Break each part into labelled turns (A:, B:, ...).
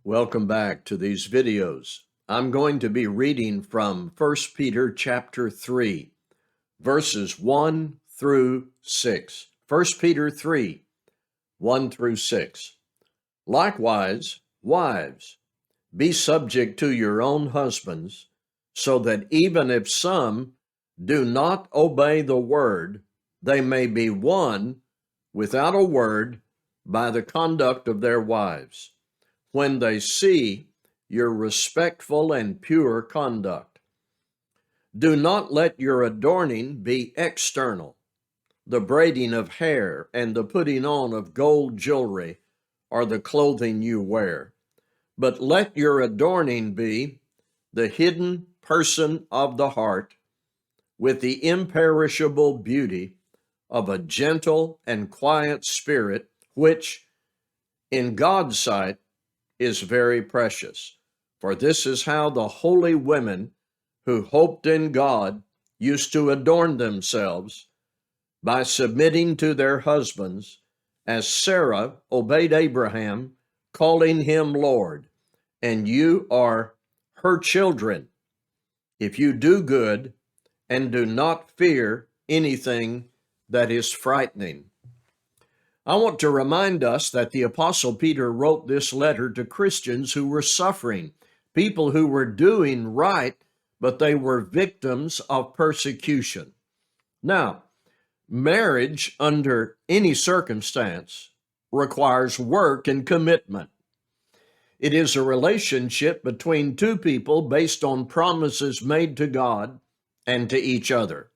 A: Welcome back to these videos. I'm going to be reading from 1 Peter chapter 3, verses 1 through 6. 1 Peter 3, 1 through 6. Likewise, wives, be subject to your own husbands, so that even if some do not obey the word, they may be won without a word by the conduct of their wives, when they see your respectful and pure conduct. Do not let your adorning be external, the braiding of hair and the putting on of gold jewelry or the clothing you wear, but let your adorning be the hidden person of the heart, with the imperishable beauty of a gentle and quiet spirit, which in God's sight is very precious. For this is how the holy women who hoped in God used to adorn themselves, by submitting to their husbands, as Sarah obeyed Abraham, calling him Lord. And you are her children, if you do good and do not fear anything that is frightening. I want to remind us that the Apostle Peter wrote this letter to Christians who were suffering, people who were doing right, but they were victims of persecution. Now, marriage under any circumstance requires work and commitment. It is a relationship between two people based on promises made to God and to each other.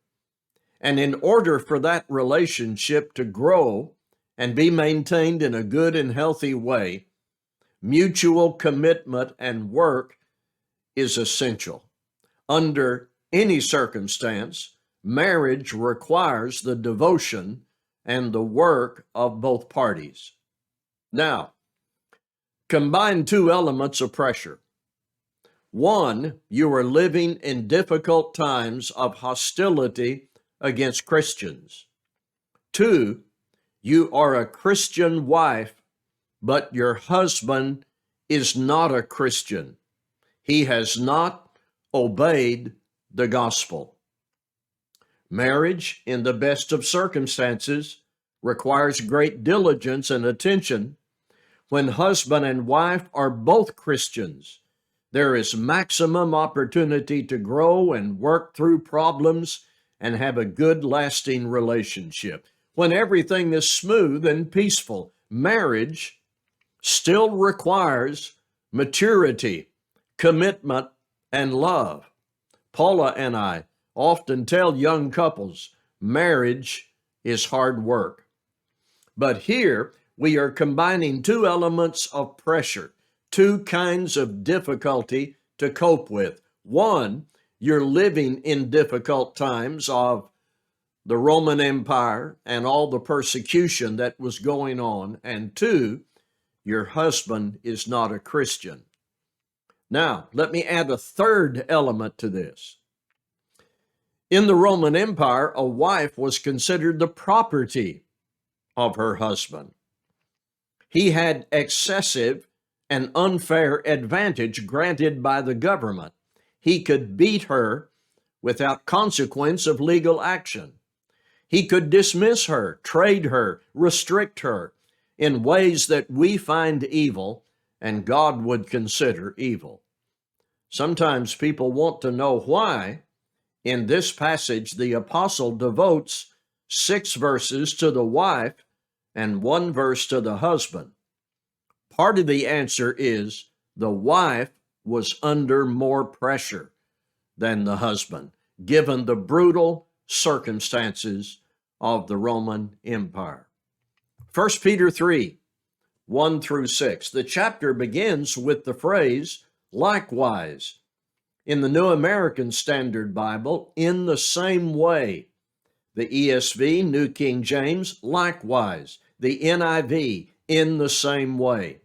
A: And in order for that relationship to grow and be maintained in a good and healthy way, mutual commitment and work is essential. Under any circumstance, marriage requires the devotion and the work of both parties. Now, combine two elements of pressure. One, you are living in difficult times of hostility against Christians. Two, you are a Christian wife, but your husband is not a Christian. He has not obeyed the gospel. Marriage, in the best of circumstances, requires great diligence and attention. When husband and wife are both Christians, there is maximum opportunity to grow and work through problems and have a good, lasting relationship. When everything is smooth and peaceful, marriage still requires maturity, commitment, and love. Paula and I often tell young couples, marriage is hard work. But here we are combining two elements of pressure, two kinds of difficulty to cope with. One, you're living in difficult times of the Roman Empire and all the persecution that was going on. And two, your husband is not a Christian. Now, let me add a third element to this. In the Roman Empire, a wife was considered the property of her husband. He had excessive and unfair advantage granted by the government. He could beat her without consequence of legal action. He could dismiss her, trade her, restrict her in ways that we find evil and God would consider evil. Sometimes people want to know why in this passage the apostle devotes 6 verses to the wife and 1 verse to the husband. Part of the answer is the wife was under more pressure than the husband, given the brutal circumstances of the Roman Empire. 1 Peter 3, 1 through 6. The chapter begins with the phrase, likewise. In the New American Standard Bible, in the same way. The ESV, New King James, likewise. The NIV, in the same way.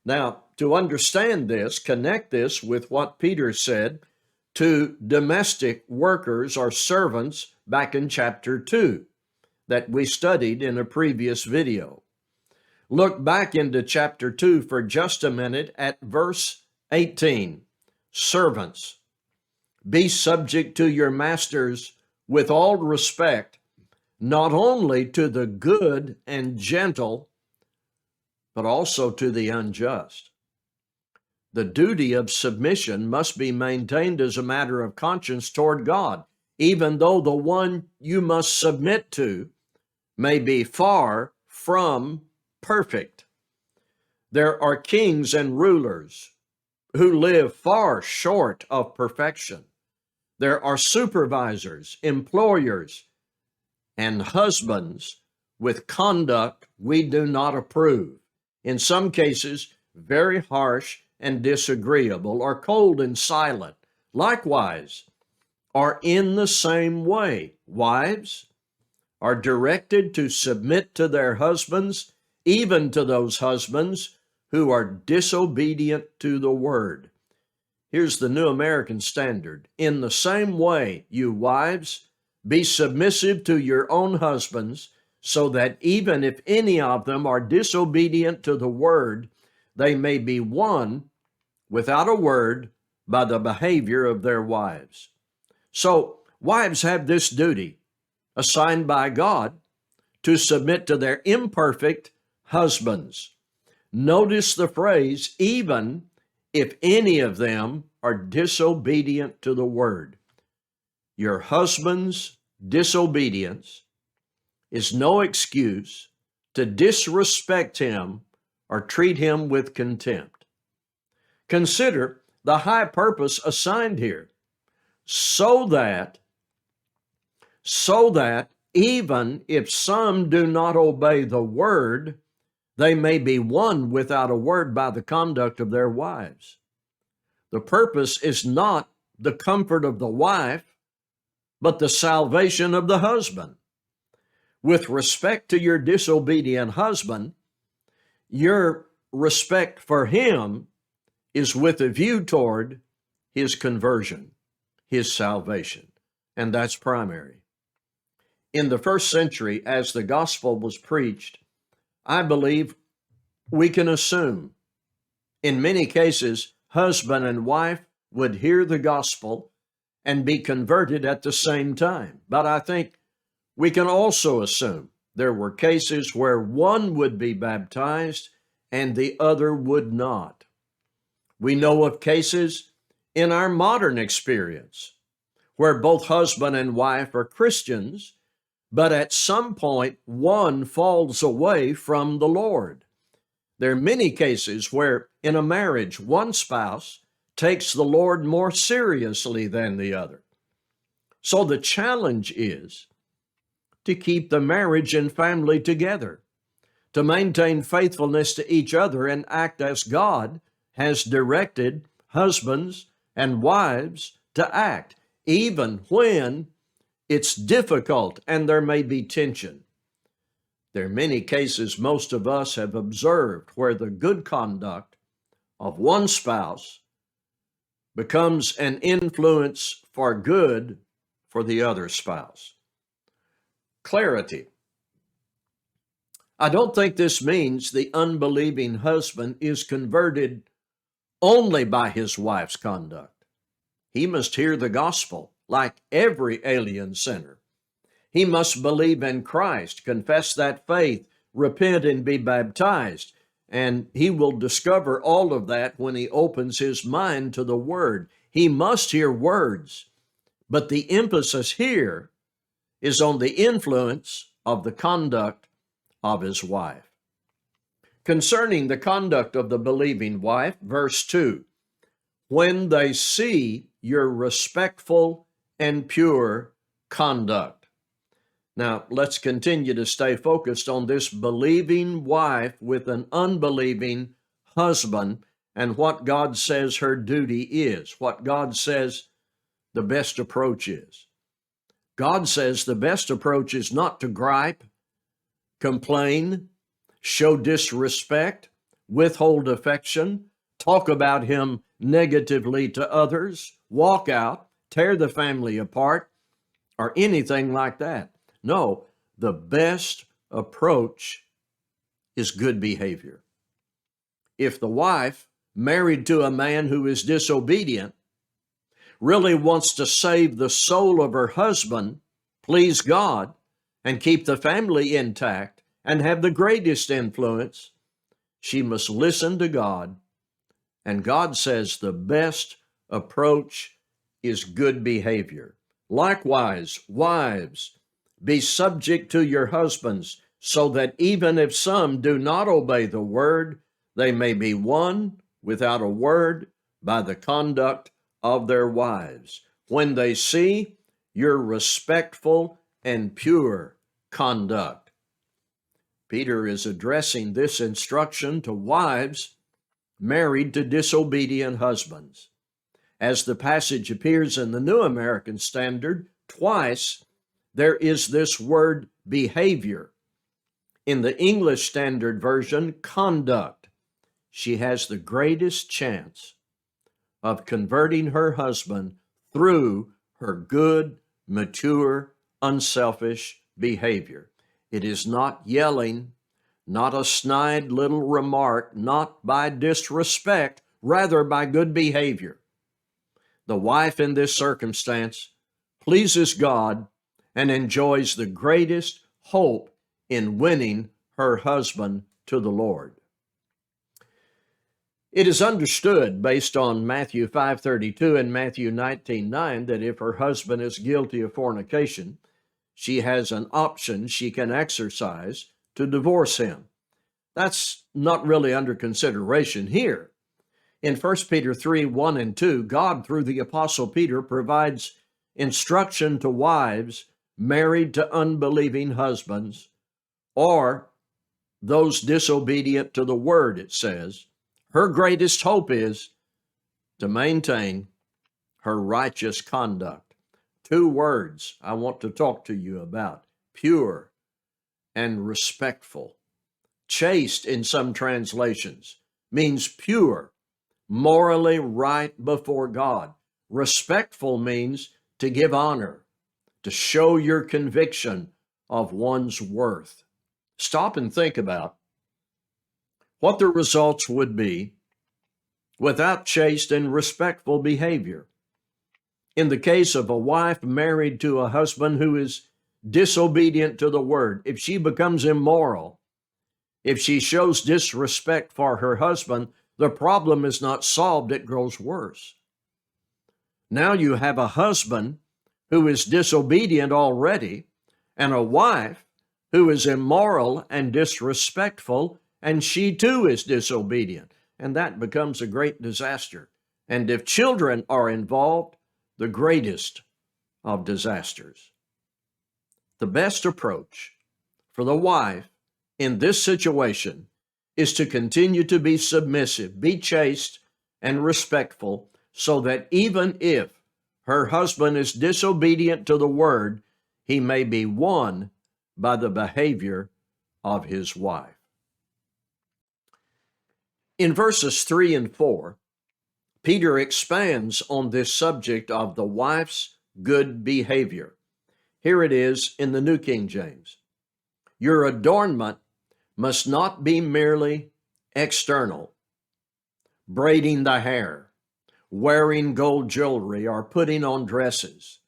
A: Now, to understand this, connect this with what Peter said to domestic workers or servants back in chapter 2 that we studied in a previous video. Look back into chapter 2 for just a minute at verse 18. Servants, be subject to your masters with all respect, not only to the good and gentle, but also to the unjust. The duty of submission must be maintained as a matter of conscience toward God, even though the one you must submit to may be far from perfect. There are kings and rulers who live far short of perfection. There are supervisors, employers, and husbands with conduct we do not approve. In some cases, very harsh and disagreeable, or cold and silent. Likewise, are in the same way, wives are directed to submit to their husbands, even to those husbands who are disobedient to the word. Here's the New American Standard. In the same way, you wives, be submissive to your own husbands, so that even if any of them are disobedient to the word, they may be won without a word by the behavior of their wives. So, wives have this duty assigned by God to submit to their imperfect husbands. Notice the phrase, even if any of them are disobedient to the word. Your husband's disobedience is no excuse to disrespect him or treat him with contempt. Consider the high purpose assigned here, so that even if some do not obey the word, they may be won without a word by the conduct of their wives. The purpose is not the comfort of the wife, but the salvation of the husband. With respect to your disobedient husband, your respect for him is with a view toward his conversion, his salvation, and that's primary. In the first century, as the gospel was preached, I believe we can assume in many cases, husband and wife would hear the gospel and be converted at the same time. But I think we can also assume there were cases where one would be baptized and the other would not. We know of cases in our modern experience where both husband and wife are Christians, but at some point one falls away from the Lord. There are many cases where in a marriage one spouse takes the Lord more seriously than the other. So the challenge is to keep the marriage and family together, to maintain faithfulness to each other and act as God has directed husbands and wives to act, even when it's difficult and there may be tension. There are many cases most of us have observed where the good conduct of one spouse becomes an influence for good for the other spouse. Clarity. I don't think this means the unbelieving husband is converted only by his wife's conduct. He must hear the gospel like every alien sinner. He must believe in Christ, confess that faith, repent and be baptized, and he will discover all of that when he opens his mind to the word. He must hear words, but the emphasis here is on the influence of the conduct of his wife. Concerning the conduct of the believing wife, verse 2, when they see your respectful and pure conduct. Now, let's continue to stay focused on this believing wife with an unbelieving husband and what God says her duty is, what God says the best approach is. God says the best approach is not to gripe, complain, show disrespect, withhold affection, talk about him negatively to others, walk out, tear the family apart, or anything like that. No, the best approach is good behavior. If the wife, married to a man who is disobedient, really wants to save the soul of her husband, please God, and keep the family intact and have the greatest influence, she must listen to God. And God says the best approach is good behavior. Likewise, wives, be subject to your husbands, so that even if some do not obey the word, they may be won without a word by the conduct of their wives, when they see your respectful and pure conduct. Peter is addressing this instruction to wives married to disobedient husbands. As the passage appears in the New American Standard, twice there is this word behavior. In the English Standard Version, conduct. She has the greatest chance of converting her husband through her good, mature, unselfish behavior. It is not yelling, not a snide little remark, not by disrespect, rather by good behavior. The wife in this circumstance pleases God and enjoys the greatest hope in winning her husband to the Lord. It is understood, based on Matthew 5:32 and Matthew 19:9, that if her husband is guilty of fornication, she has an option she can exercise to divorce him. That's not really under consideration here. In 1 Peter 3:1 and 2, God, through the Apostle Peter, provides instruction to wives married to unbelieving husbands, or those disobedient to the word, it says. Her greatest hope is to maintain her righteous conduct. Two words I want to talk to you about: pure and respectful. Chaste, in some translations, means pure, morally right before God. Respectful means to give honor, to show your conviction of one's worth. Stop and think about what the results would be without chaste and respectful behavior. In the case of a wife married to a husband who is disobedient to the word, if she becomes immoral, if she shows disrespect for her husband, the problem is not solved, it grows worse. Now you have a husband who is disobedient already, and a wife who is immoral and disrespectful, and she too is disobedient. And that becomes a great disaster. And if children are involved, the greatest of disasters. The best approach for the wife in this situation is to continue to be submissive, be chaste and respectful, so that even if her husband is disobedient to the word, he may be won by the behavior of his wife. In verses 3 and 4, Peter expands on this subject of the wife's good behavior. Here it is in the New King James. Your adornment must not be merely external, braiding the hair, wearing gold jewelry, or putting on dresses,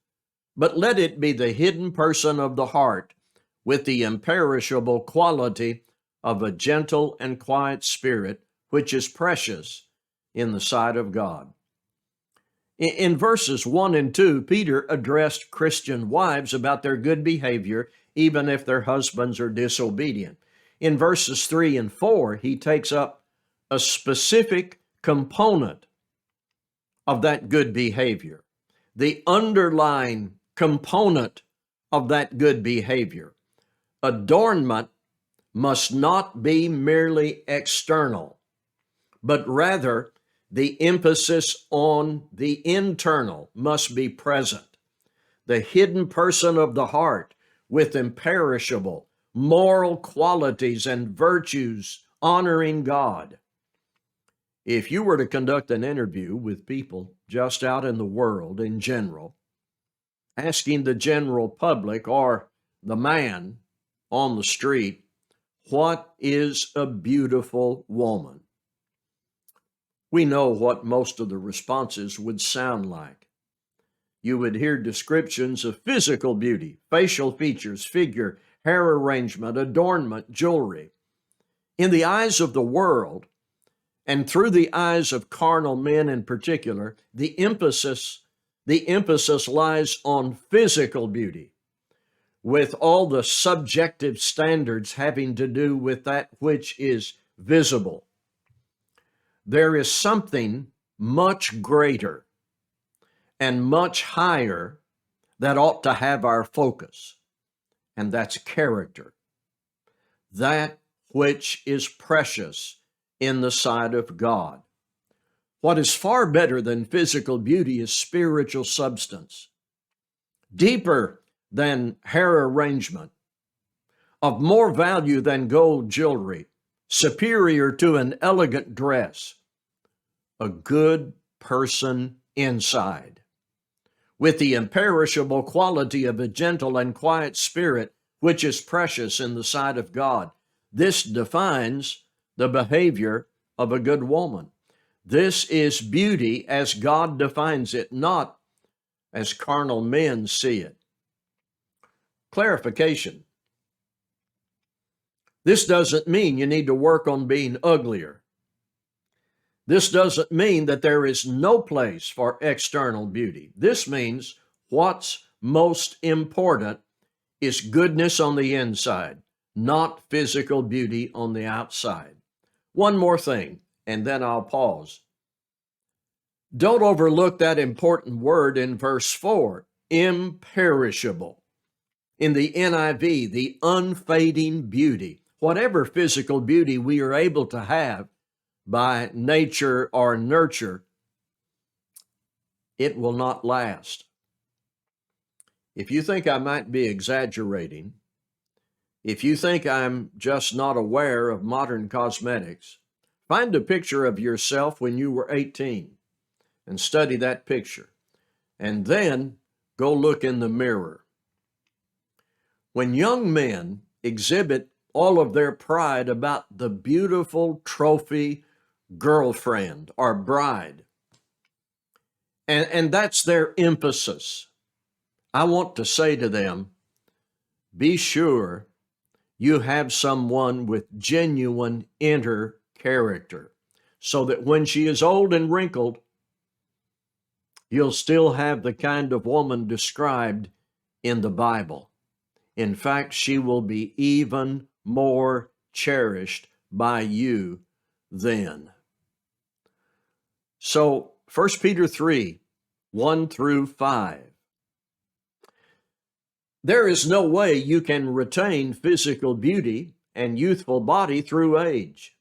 A: but let it be the hidden person of the heart with the imperishable quality of a gentle and quiet spirit, which is precious in the sight of God. In verses 1 and 2, Peter addressed Christian wives about their good behavior, even if their husbands are disobedient. In verses 3 and 4, he takes up a specific component of that good behavior, the underlying component of that good behavior. Adornment must not be merely external, but rather the emphasis on the internal must be present. The hidden person of the heart with imperishable moral qualities and virtues honoring God. If you were to conduct an interview with people just out in the world in general, asking the general public or the man on the street What is a beautiful woman? We know what most of the responses would sound like. You would hear descriptions of physical beauty, facial features, figure, hair arrangement, adornment, jewelry. In the eyes of the world, and through the eyes of carnal men in particular, the emphasis lies on physical beauty, with all the subjective standards having to do with that which is visible. There is something much greater and much higher that ought to have our focus, and that's character. That which is precious in the sight of God. What is far better than physical beauty is spiritual substance, deeper than hair arrangement, of more value than gold jewelry, superior to an elegant dress, a good person inside, with the imperishable quality of a gentle and quiet spirit, which is precious in the sight of God. This defines the behavior of a good woman. This is beauty as God defines it, not as carnal men see it. Clarification. This doesn't mean you need to work on being uglier. This doesn't mean that there is no place for external beauty. This means what's most important is goodness on the inside, not physical beauty on the outside. One more thing, and then I'll pause. Don't overlook that important word in verse 4, imperishable. In the NIV, the unfading beauty. Whatever physical beauty we are able to have by nature or nurture, it will not last. If you think I might be exaggerating, if you think I'm just not aware of modern cosmetics, find a picture of yourself when you were 18 and study that picture, and then go look in the mirror. When young men exhibit all of their pride about the beautiful trophy girlfriend or bride, and that's their emphasis, I want to say to them, be sure you have someone with genuine inner character, so that when she is old and wrinkled, you'll still have the kind of woman described in the Bible. In fact, she will be even more cherished by you then. So 1 Peter 3, 1 through 5. There is no way you can retain physical beauty and youthful body through age.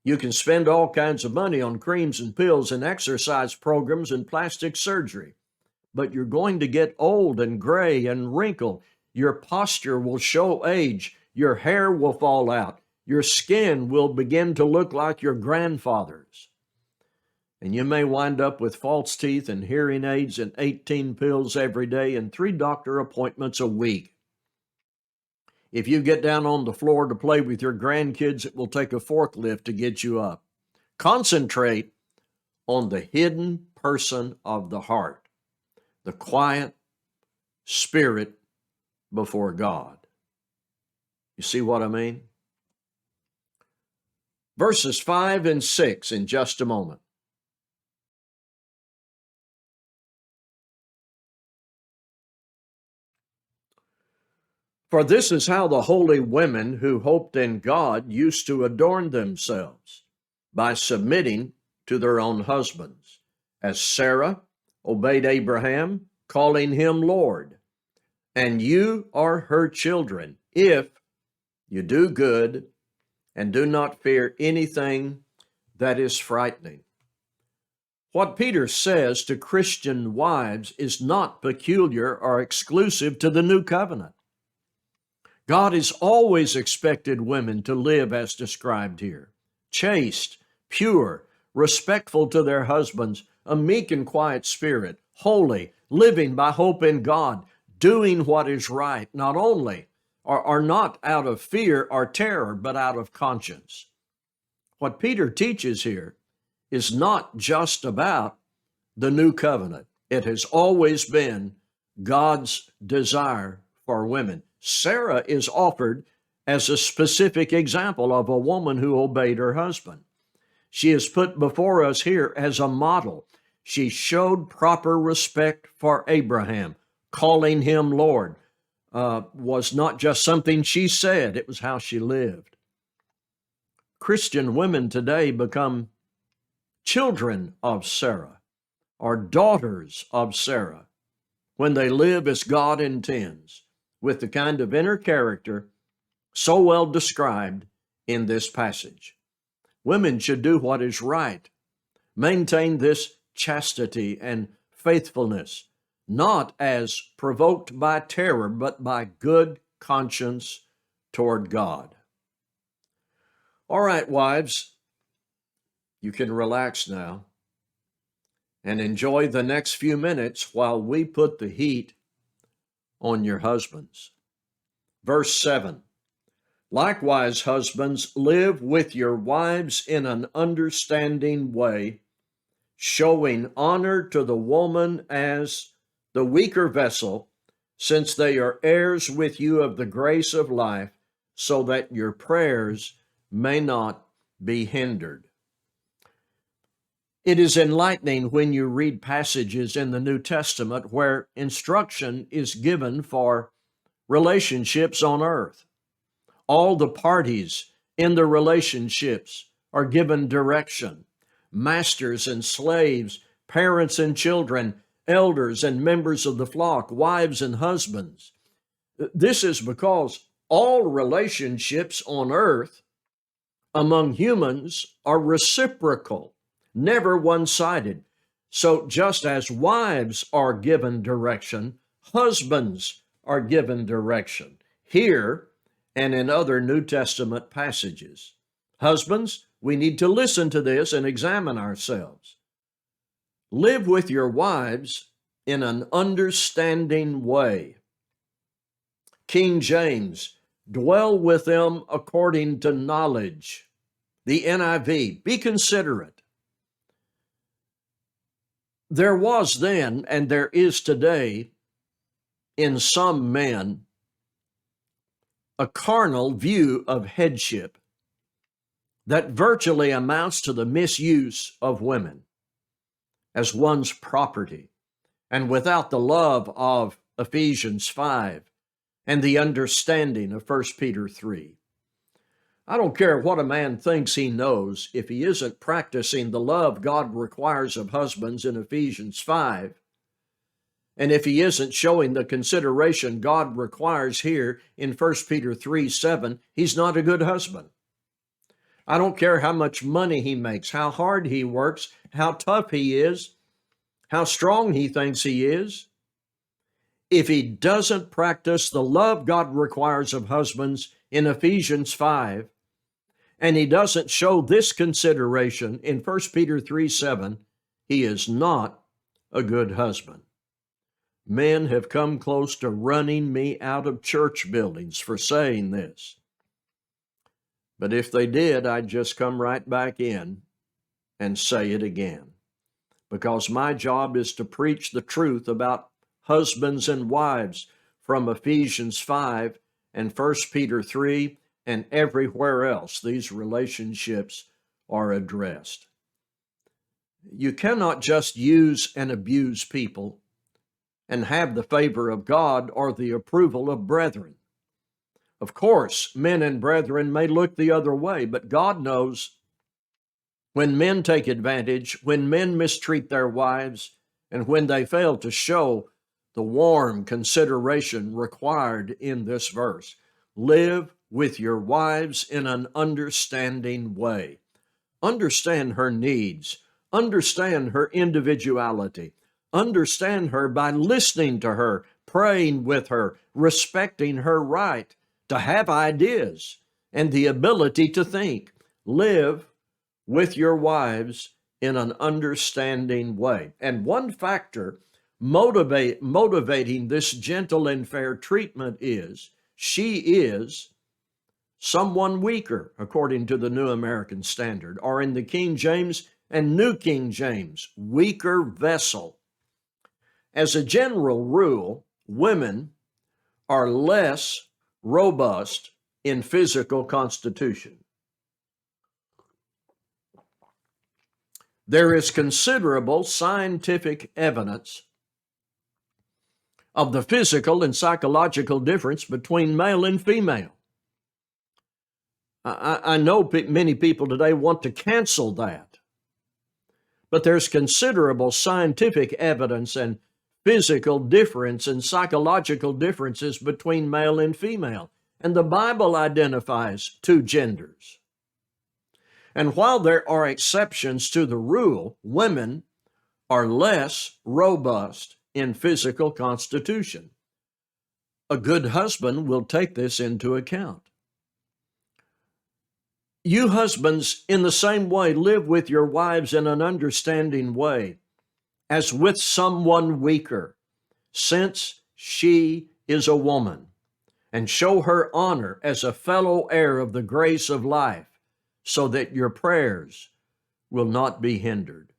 A: You can spend all kinds of money on creams and pills and exercise programs and plastic surgery, but you're going to get old and gray and wrinkled. Your posture will show age. Your hair will fall out. Your skin will begin to look like your grandfather's. And you may wind up with false teeth and hearing aids and 18 pills every day and 3 doctor appointments a week. If you get down on the floor to play with your grandkids, it will take a forklift to get you up. Concentrate on the hidden person of the heart, the quiet spirit before God. You see what I mean? Verses 5 and 6 in just a moment. For this is how the holy women who hoped in God used to adorn themselves, by submitting to their own husbands, as Sarah obeyed Abraham, calling him Lord. And you are her children, if you do good and do not fear anything that is frightening. What Peter says to Christian wives is not peculiar or exclusive to the new covenant. God has always expected women to live as described here, chaste, pure, respectful to their husbands, a meek and quiet spirit, holy, living by hope in God, doing what is right. Not only are not out of fear or terror, but out of conscience. What Peter teaches here is not just about the new covenant. It has always been God's desire for women. Sarah is offered as a specific example of a woman who obeyed her husband. She is put before us here as a model. She showed proper respect for Abraham, calling him Lord. Was not just something she said, it was how she lived. Christian women today become children of Sarah or daughters of Sarah when they live as God intends, with the kind of inner character so well described in this passage. Women should do what is right, maintain this chastity and faithfulness, not as provoked by terror, but by good conscience toward God. All right, wives, you can relax now and enjoy the next few minutes while we put the heat on your husbands. Verse 7, likewise, husbands, live with your wives in an understanding way, showing honor to the woman as the weaker vessel, since they are heirs with you of the grace of life, so that your prayers may not be hindered. It is enlightening when you read passages in the New Testament where instruction is given for relationships on earth. All the parties in the relationships are given direction. Masters and slaves, parents and children, elders and members of the flock, wives and husbands. This is because all relationships on earth among humans are reciprocal, never one-sided. So just as wives are given direction, husbands are given direction here and in other New Testament passages. Husbands, we need to listen to this and examine ourselves. Live with your wives in an understanding way. King James, dwell with them according to knowledge. The NIV, be considerate. There was then, and there is today, in some men, a carnal view of headship that virtually amounts to the misuse of women as one's property, and without the love of Ephesians 5 and the understanding of 1 Peter 3. I don't care what a man thinks he knows if he isn't practicing the love God requires of husbands in Ephesians 5, and if he isn't showing the consideration God requires here in 1 Peter 3:7, he's not a good husband. I don't care how much money he makes, how hard he works, how tough he is, how strong he thinks he is. If he doesn't practice the love God requires of husbands in Ephesians 5, and he doesn't show this consideration in 1 Peter 3:7, he is not a good husband. Men have come close to running me out of church buildings for saying this. But if they did, I'd just come right back in and say it again. Because my job is to preach the truth about husbands and wives from Ephesians 5 and 1 Peter 3 and everywhere else these relationships are addressed. You cannot just use and abuse people and have the favor of God or the approval of brethren. Of course, men and brethren may look the other way, but God knows when men take advantage, when men mistreat their wives, and when they fail to show the warm consideration required in this verse. Live with your wives in an understanding way. Understand her needs. Understand her individuality. Understand her by listening to her, praying with her, respecting her right to have ideas and the ability to think. Live with your wives in an understanding way. And one factor motivating this gentle and fair treatment is she is someone weaker, according to the New American Standard, or in the King James and New King James, weaker vessel. As a general rule, women are less robust in physical constitution. There is considerable scientific evidence of the physical and psychological difference between male and female. I know many people today want to cancel that, but there's considerable scientific evidence and physical difference and psychological differences between male and female. And the Bible identifies two genders. And while there are exceptions to the rule, women are less robust in physical constitution. A good husband will take this into account. You husbands, in the same way, live with your wives in an understanding way, as with someone weaker, since she is a woman, and show her honor as a fellow heir of the grace of life, so that your prayers will not be hindered.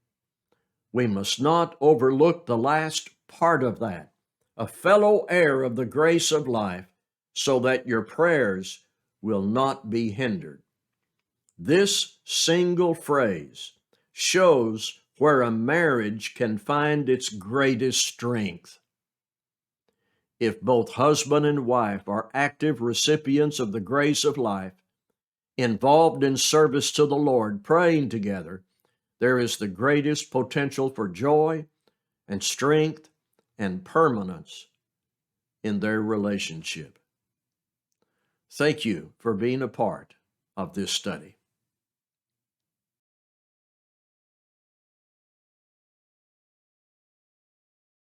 A: We must not overlook the last part of that, a fellow heir of the grace of life, so that your prayers will not be hindered. This single phrase shows where a marriage can find its greatest strength. If both husband and wife are active recipients of the grace of life, involved in service to the Lord, praying together, there is the greatest potential for joy and strength and permanence in their relationship. Thank you for being a part of this study.